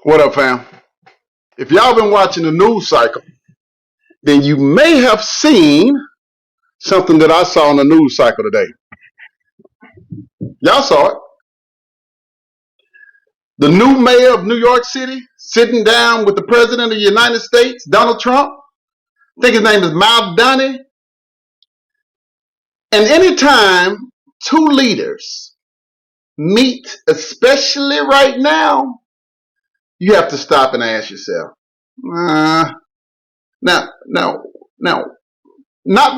What up, fam? If y'all been watching the news cycle, then you may have seen something that I saw on the news cycle today. Y'all saw it. The new mayor of New York City sitting down with the president of the United States, Donald Trump. I think his name is Donnie. And anytime two leaders meet, especially right now, you have to stop and ask yourself, now, not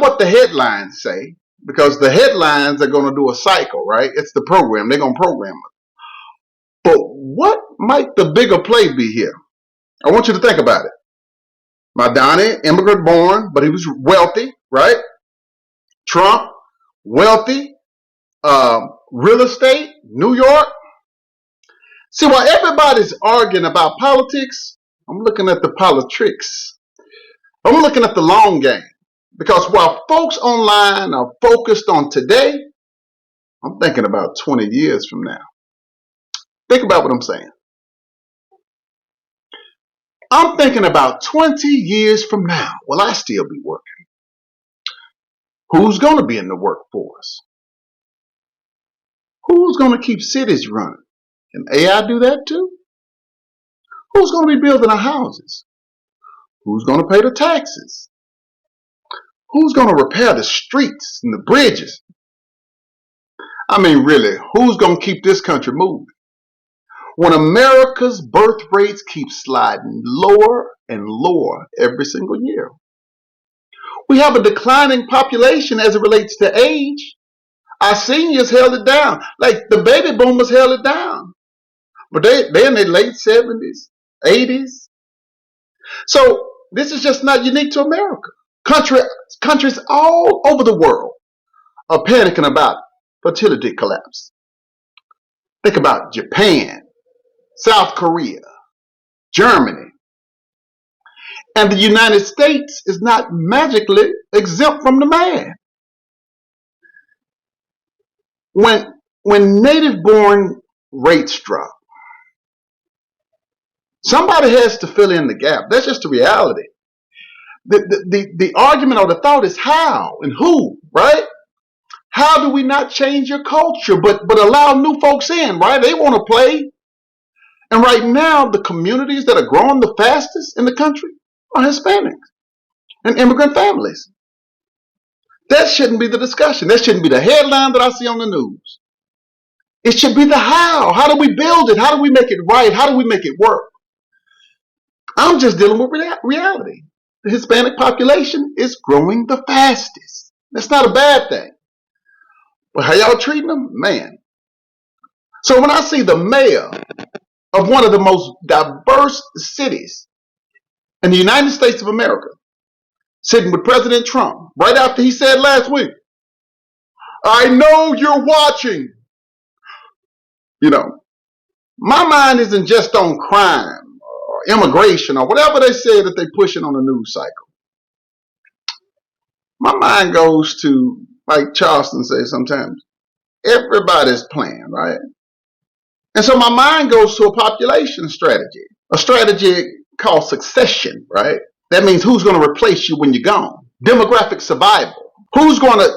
what the headlines say, because the headlines are going to do a cycle, right? It's the program. They're going to program it. But what might the bigger play be here? I want you to think about it. Donnie, immigrant born, but he was wealthy, right? Trump, wealthy, real estate, New York. See, while everybody's arguing about politics, I'm looking at the politricks. I'm looking at the long game. Because while folks online are focused on today, I'm thinking about 20 years from now. Think about what I'm saying. I'm thinking about 20 years from now. Will I still be working? Who's going to be in the workforce? Who's going to keep cities running? Can AI do that too? Who's going to be building our houses? Who's going to pay the taxes? Who's going to repair the streets and the bridges? I mean, really, who's going to keep this country moving? When America's birth rates keep sliding lower and lower every single year. We have a declining population as it relates to age. Our seniors held it down. Like the baby boomers held it down. But they're in their late 70s, 80s. So this is just not unique to America. Countries all over the world are panicking about fertility collapse. Think about Japan, South Korea, Germany. And the United States is not magically exempt from the mad. When native-born rates drop, somebody has to fill in the gap. That's just the reality. The argument or the thought is how and who, right? How do we not change your culture but allow new folks in, right? They want to play. And right now, the communities that are growing the fastest in the country are Hispanics and immigrant families. That shouldn't be the discussion. That shouldn't be the headline that I see on the news. It should be the how. How do we build it? How do we make it right? How do we make it work? I'm just dealing with reality. The Hispanic population is growing the fastest. That's not a bad thing. But how y'all treating them? Man. So when I see the mayor of one of the most diverse cities in the United States of America sitting with President Trump right after he said last week, I know you're watching. You know, my mind isn't just on crime or immigration or whatever they say that they're pushing on the news cycle. My mind goes to, like Charleston says sometimes, everybody's playing, right? And so my mind goes to a population strategy, a strategy called succession, right? That means who's going to replace you when you're gone. Demographic survival. Who's going to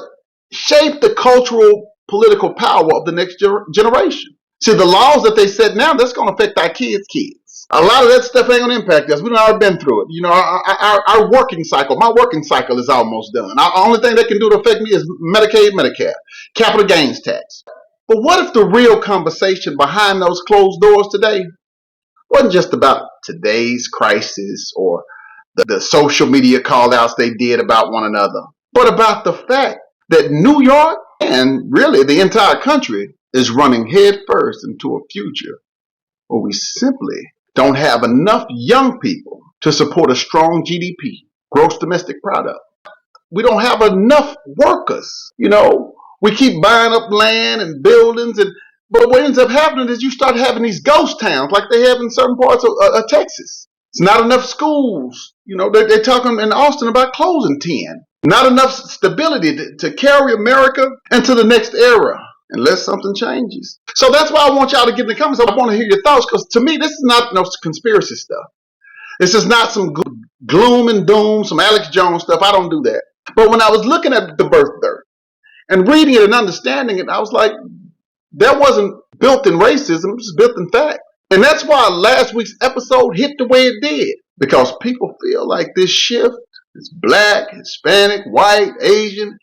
shape the cultural, political power of the next generation? See, the laws that they set now, that's going to affect our kids' kids. A lot of that stuff ain't going to impact us. We've already been through it. You know, our working cycle, my working cycle is almost done. The only thing that can do to affect me is Medicaid, Medicare, capital gains tax. But what if the real conversation behind those closed doors today wasn't just about today's crisis or the social media call-outs they did about one another, but about the fact that New York and really the entire country is running headfirst into a future where we simply don't have enough young people to support a strong GDP, gross domestic product. We don't have enough workers. You know, we keep buying up land and buildings, but what ends up happening is you start having these ghost towns like they have in certain parts of Texas. It's not enough schools. You know, they're talking in Austin about closing 10. Not enough stability to carry America into the next era. unless something changes. So that's why I want y'all to get in the comments. I want to hear your thoughts, because to me, this is not no conspiracy stuff. This is not some gloom and doom, some Alex Jones stuff. I don't do that. But when I was looking at the birth dearth and reading it and understanding it, I was like, that wasn't built in racism, it was built in fact. And that's why last week's episode hit the way it did, because people feel like this shift is black, Hispanic, white, Asian.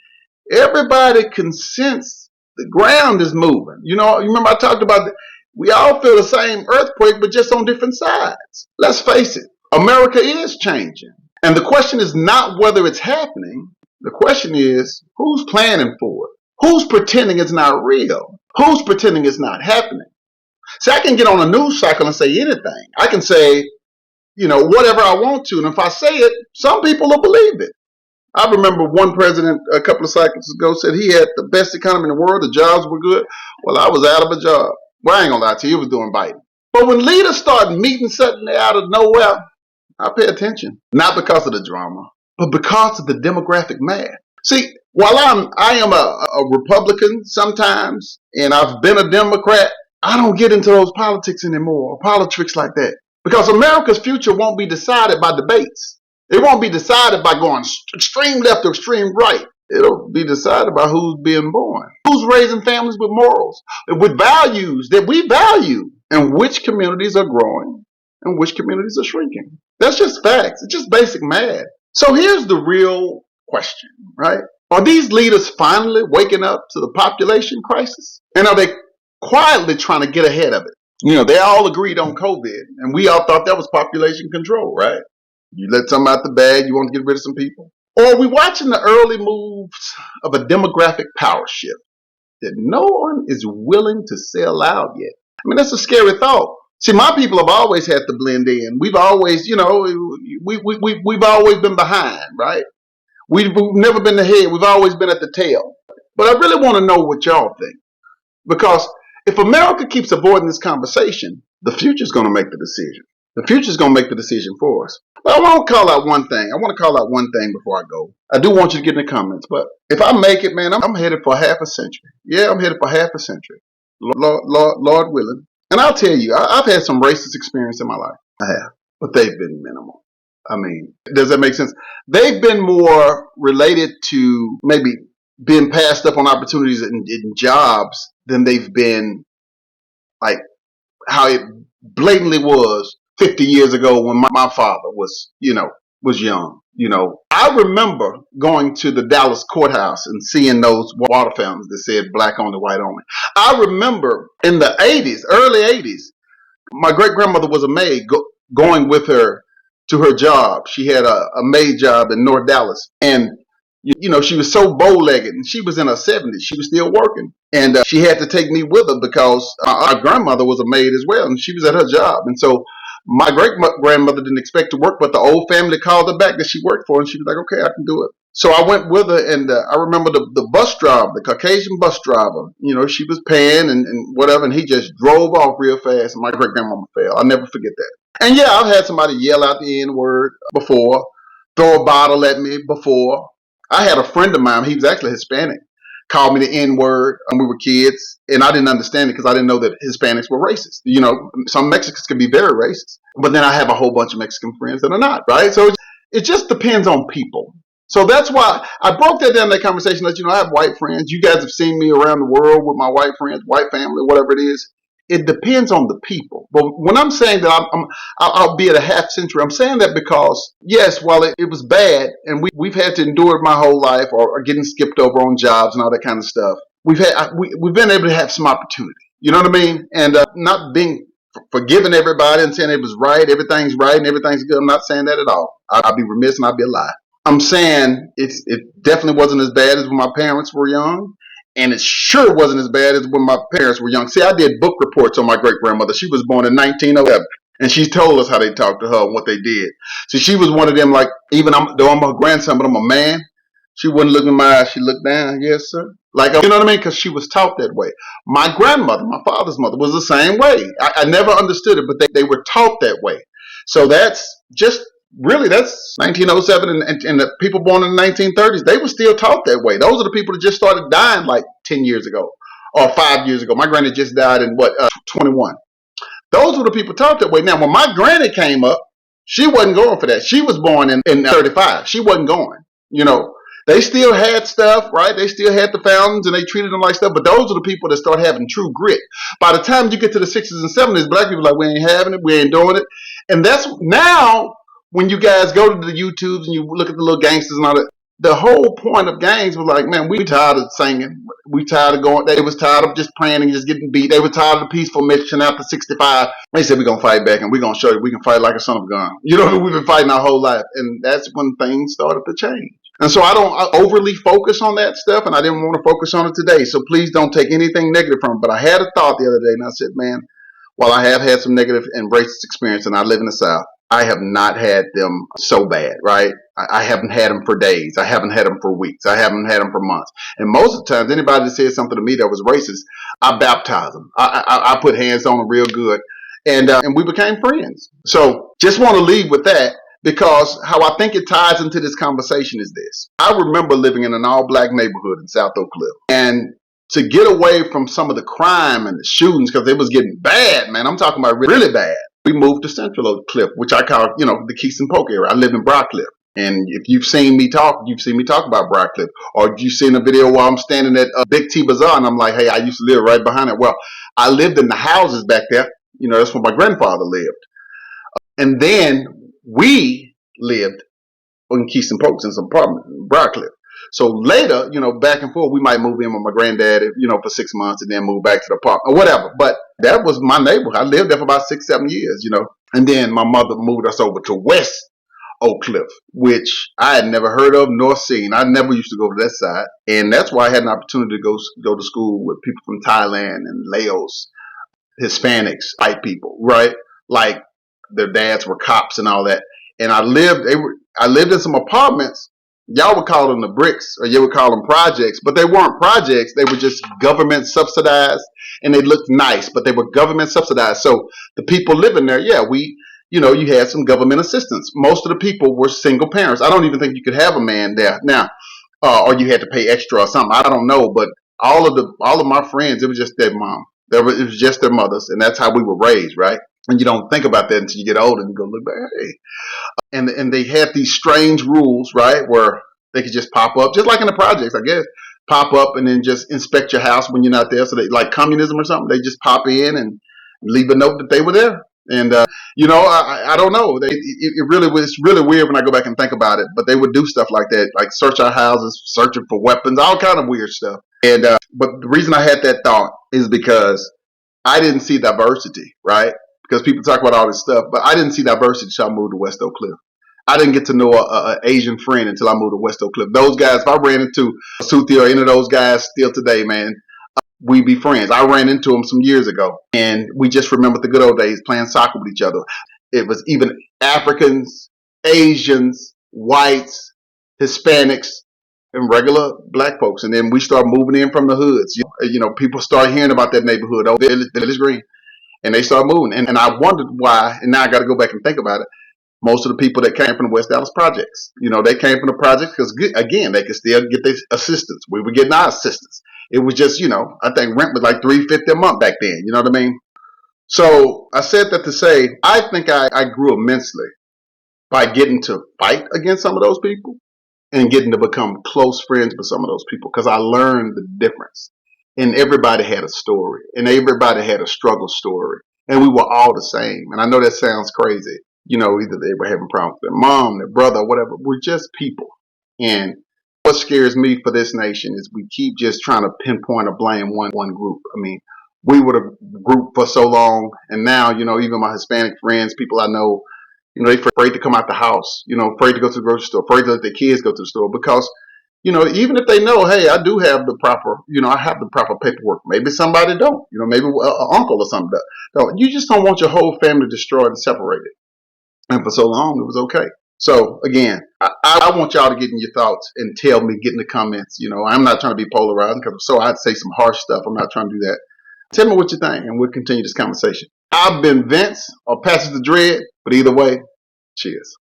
Everybody can sense the ground is moving. You remember I talked about that. We all feel the same earthquake, but just on different sides. Let's face it, America is changing. And the question is not whether it's happening. The question is, who's planning for it? Who's pretending it's not real? Who's pretending it's not happening? See, I can get on a news cycle and say anything. I can say, whatever I want to. And if I say it, some people will believe it. I remember one president a couple of cycles ago said he had the best economy in the world. The jobs were good. Well, I was out of a job. Well, I ain't gonna lie to you, it was doing Biden. But when leaders start meeting suddenly out of nowhere, I pay attention. Not because of the drama, but because of the demographic math. See, while I am a Republican sometimes, and I've been a Democrat, I don't get into those politics anymore, or politricks like that. Because America's future won't be decided by debates. It won't be decided by going extreme left or extreme right. It'll be decided by who's being born, who's raising families with morals, with values that we value, and which communities are growing and which communities are shrinking. That's just facts. It's just basic math. So here's the real question, right? Are these leaders finally waking up to the population crisis? And are they quietly trying to get ahead of it? They all agreed on COVID, and we all thought that was population control, right? You let something out the bag, you want to get rid of some people. Or are we watching the early moves of a demographic power shift that no one is willing to sell out yet? I mean, that's a scary thought. See, my people have always had to blend in. We've always, we've always been behind, right? We've never been the head. We've always been at the tail. But I really want to know what y'all think. Because if America keeps avoiding this conversation, the future's going to make the decision. The future's going to make the decision for us. But I want to call out one thing. I want to call out one thing before I go. I do want you to get in the comments. But if I make it, man, I'm headed for half a century. Yeah, I'm headed for half a century. Lord willing. And I'll tell you, I've had some racist experience in my life. I have. But they've been minimal. I mean, does that make sense? They've been more related to maybe being passed up on opportunities in jobs than they've been like how it blatantly was 50 years ago when my father was young. I remember going to the Dallas courthouse and seeing those water fountains that said black only, white only. I remember in the 80s, early 80s, my great grandmother was a maid going with her to her job. She had a maid job in North Dallas, and she was so bow-legged, and she was in her 70s. She was still working, and she had to take me with her because our grandmother was a maid as well, and she was at her job. And so my great-grandmother didn't expect to work, but the old family called her back that she worked for, and she was like, okay, I can do it. So I went with her, and I remember the bus driver, the Caucasian bus driver, she was paying and whatever, and he just drove off real fast, and my great-grandmama fell. I'll never forget that. And yeah, I've had somebody yell out the N-word before, throw a bottle at me before. I had a friend of mine, he was actually Hispanic, called me the N-word when we were kids, and I didn't understand it because I didn't know that Hispanics were racist. Some Mexicans can be very racist, but then I have a whole bunch of Mexican friends that are not, right? So it just depends on people. So that's why I broke that down in that conversation. I have white friends. You guys have seen me around the world with my white friends, white family, whatever it is. It depends on the people. But when I'm saying that I'll be at a half century, I'm saying that because, yes, while it was bad, and we've had to endure it my whole life, or getting skipped over on jobs and all that kind of stuff, we've been able to have some opportunity. You know what I mean? And not being forgiving everybody and saying it was right, everything's right, and everything's good. I'm not saying that at all. I'd be remiss and I'd be a lie. I'm saying it definitely wasn't as bad as when my parents were young. And it sure wasn't as bad as when my parents were young. See, I did book reports on my great-grandmother. She was born in 1911. And she told us how they talked to her and what they did. See, she was one of them, like, even though I'm her grandson, but I'm a man, she wouldn't look in my eyes. She looked down. Yes, sir. Like, you know what I mean? Because she was taught that way. My grandmother, my father's mother, was the same way. I never understood it, but they were taught that way. So that's 1907, and the people born in the 1930s, they were still taught that way. Those are the people that just started dying like 10 years ago. or 5 years ago. My granny just died in 21. Those were the people talked that way. Now, when my granny came up, she wasn't going for that. She was born in 35. She wasn't going. You know, they still had stuff, right? They still had the fountains and they treated them like stuff. But those are the people that start having true grit. By the time you get to the 60s and 70s, black people are like, we ain't having it. We ain't doing it. And that's now when you guys go to the YouTubes and you look at the little gangsters and all that. The whole point of gangs was like, man, we tired of singing. We tired of going. They was tired of just praying and just getting beat. They were tired of the peaceful mission after 65. They said, we're going to fight back and we're going to show you we can fight like a son of a gun. You know, we've been fighting our whole life. And that's when things started to change. And so I overly focus on that stuff, and I didn't want to focus on it today. So please don't take anything negative from it. But I had a thought the other day, and I said, man, while I have had some negative and racist experience, and I live in the South, I have not had them so bad, right? I haven't had them for days. I haven't had them for weeks. I haven't had them for months. And most of the times, anybody that says something to me that was racist, I baptize them. I put hands on them real good. And we became friends. So just want to leave with that, because how I think it ties into this conversation is this. I remember living in an all-black neighborhood in South Oak Cliff. And to get away from some of the crime and the shootings, because it was getting bad, man. I'm talking about really bad. We moved to Central Oak Cliff, which I call, the Keystone Polk area. I live in Brockcliff. And if you've seen me talk about Brockcliff. Or if you've seen a video while I'm standing at Big T Bazaar and I'm like, hey, I used to live right behind it. Well, I lived in the houses back there. That's where my grandfather lived. And then we lived in Keystone Polk in some apartment in Brockcliff. So later, back and forth, we might move in with my granddad, for 6 months and then move back to the apartment or whatever. But that was my neighborhood. I lived there for about 6, 7 years, And then my mother moved us over to West Oak Cliff, which I had never heard of nor seen. I never used to go to that side. And that's why I had an opportunity to go to school with people from Thailand and Laos, Hispanics, white people, right? Like their dads were cops and all that. And I lived in some apartments. Y'all would call them the bricks, or you would call them projects, but they weren't projects. They were just government subsidized, and they looked nice, but they were government subsidized. So the people living there, you had some government assistance. Most of the people were single parents. I don't even think you could have a man there now, or you had to pay extra or something. I don't know, but all of my friends, it was just their mom. It was just their mothers, and that's how we were raised, right? And you don't think about that until you get older and you go look back, hey. And they had these strange rules, right, where they could just pop up, just like in the projects, I guess, pop up and then just inspect your house when you're not there. So they, like communism or something, they just pop in and leave a note that they were there. And I don't know. It's really weird when I go back and think about it. But they would do stuff like that, like search our houses, searching for weapons, all kind of weird stuff. And but the reason I had that thought is because I didn't see diversity, right? Because people talk about all this stuff, but I didn't see diversity until I moved to West Oak Cliff. I didn't get to know an Asian friend until I moved to West Oak Cliff. Those guys, if I ran into Suthi or any of those guys still today, man, we'd be friends. I ran into them some years ago, and we just remembered the good old days playing soccer with each other. It was even Africans, Asians, whites, Hispanics, and regular black folks. And then we start moving in from the hoods. People start hearing about that neighborhood, Village Green. And they start moving. And I wondered why, and now I got to go back and think about it. Most of the people that came from the West Dallas projects, they came from the projects because, again, they could still get their assistance. We were getting our assistance. It was just, I think rent was like $350 a month back then. You know what I mean? So I said that to say, I think I grew immensely by getting to fight against some of those people and getting to become close friends with some of those people, because I learned the difference. And everybody had a story, and everybody had a struggle story, and we were all the same. And I know that sounds crazy. Either they were having problems with their mom, their brother, whatever. We're just people. And what scares me for this nation is we keep just trying to pinpoint or blame one group. I mean, we were the group for so long, and now, even my Hispanic friends, people I know, they're afraid to come out the house, afraid to go to the grocery store, afraid to let their kids go to the store, because even if they know, hey, I do have the proper, I have the proper paperwork. Maybe somebody don't. Maybe an uncle or something don't. You just don't want your whole family destroyed and separated. And for so long, it was okay. So again, I want y'all to get in your thoughts and tell me, get in the comments. I'm not trying to be polarizing, because so I'd say some harsh stuff. I'm not trying to do that. Tell me what you think, and we'll continue this conversation. I've been Vince or Pastor the Dread, but either way, cheers.